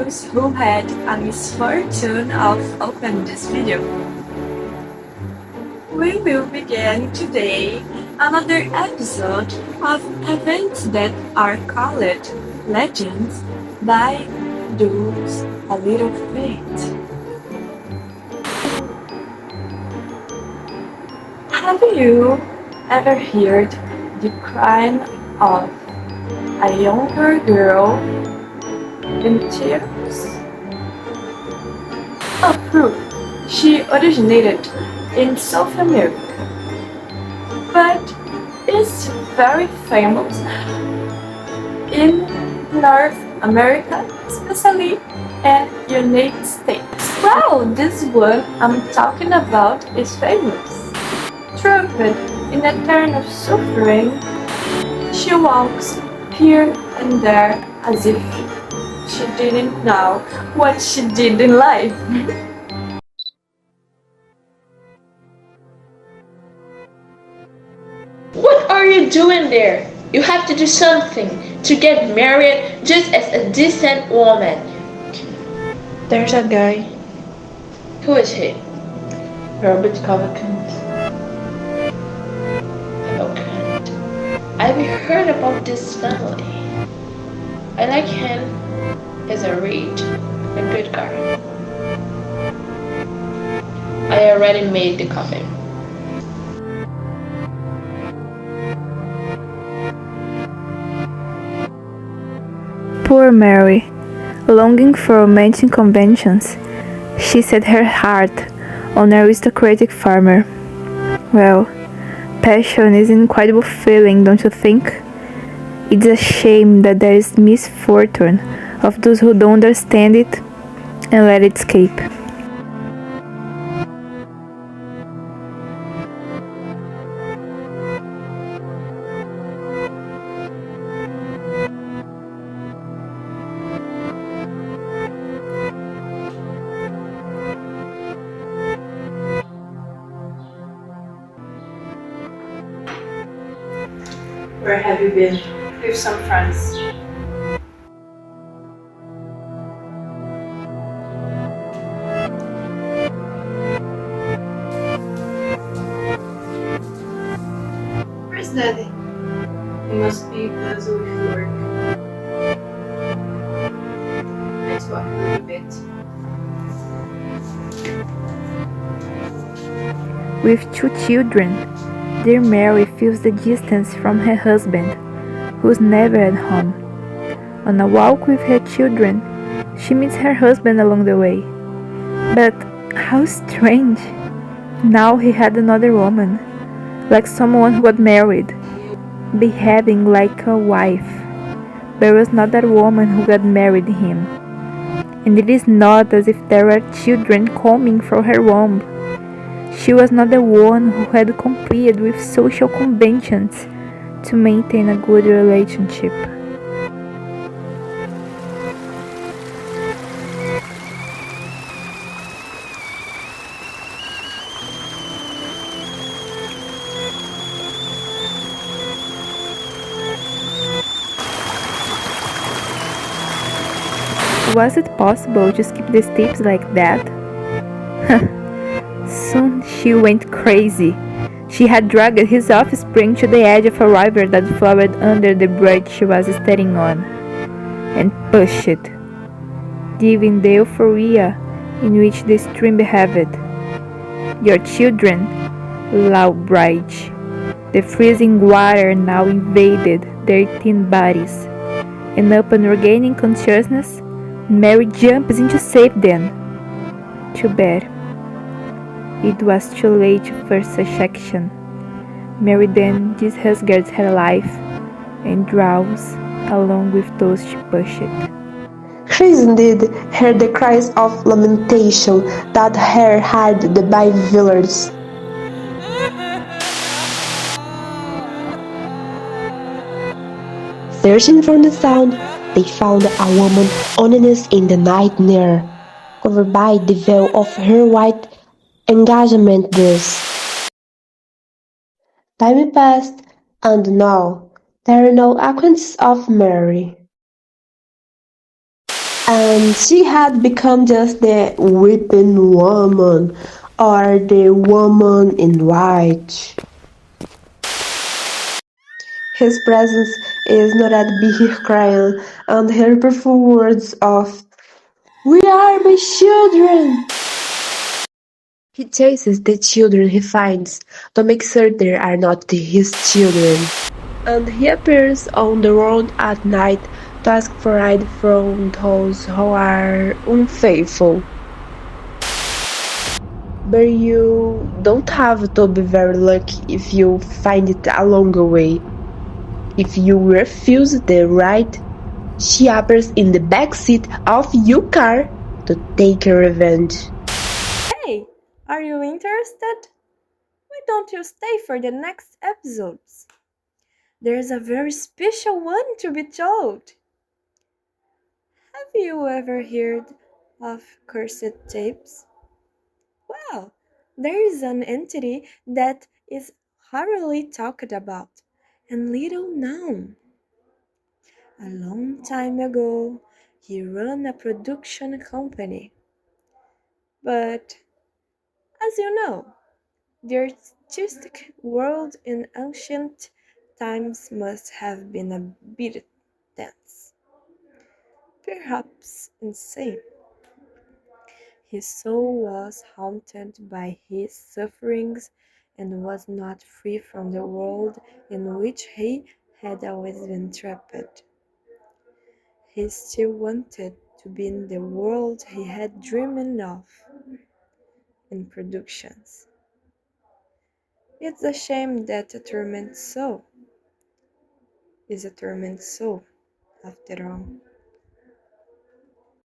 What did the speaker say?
those who had a misfortune of opening this video. We will begin today another episode of events that are called legends by those a little faith. Have you ever heard the crime of a younger girl in tears? Oh, true. She originated in South America, but is very famous in North America, especially in United States. Well, this one I'm talking about is famous. Trapped in a turn of suffering, she walks here and there as if she didn't know what she did in life. What are you doing there? You have to do something to get married just as a decent woman. There's a guy. Who is he? Robert Covington. Okay. I've heard about this family. I like him. He's a rich and good guy. I already made the coffee. Poor Mary, longing for romantic conventions, she set her heart on an aristocratic farmer. Well, passion is an incredible feeling, don't you think? It's a shame that there is misfortune of those who don't understand it and let it escape. Where have you been? With some friends. Where's Daddy? He must be busy with work. Let's walk a little bit. With 2 children, dear Mary feels the distance from her husband, who's never at home. On a walk with her children, she meets her husband along the way. But how strange! Now he had another woman, like someone who got married, behaving like a wife. But it was not that woman who got married him. And it is not as if there were children coming from her womb. She was not the one who had complied with social conventions to maintain a good relationship. Was it possible to skip the steps like that? Soon she went crazy. She had dragged his offspring to the edge of a river that flowered under the bridge she was standing on, and pushed it, giving the euphoria in which the stream behaved. Your children, loud bridge. The freezing water now invaded their thin bodies, and upon regaining consciousness, Mary jumps in to save them. Too bad. It was too late for such action. Mary then disregards her life and drowns along with those she pushed. She indeed heard the cries of lamentation that her heard the by villagers. Searching for the sound, they found a woman on her knees in the night near, covered by the veil of her white engagement dress. Time passed, and now there are no acquaintances of Mary. and she had become just the weeping woman or the woman in white. His presence is not at be here crying, and her powerful words of "We are my children!" He chases the children he finds to make sure they are not his children. And he appears on the road at night to ask for aid from those who are unfaithful. But you don't have to be very lucky if you find it along the way. If you refuse the ride, she appears in the back seat of your car to take revenge. Hey, are you interested? Why don't you stay for the next episodes? There's a very special one to be told. Have you ever heard of cursed tapes? Well, there is an entity that is hardly talked about and little known. A long time ago, he ran a production company. But, as you know, the artistic world in ancient times must have been a bit tense, perhaps insane. His soul was haunted by his sufferings and was not free from the world in which he had always been trapped. He still wanted to be in the world he had dreamed of in productions. It's a shame that a torment soul is a torment soul, after all.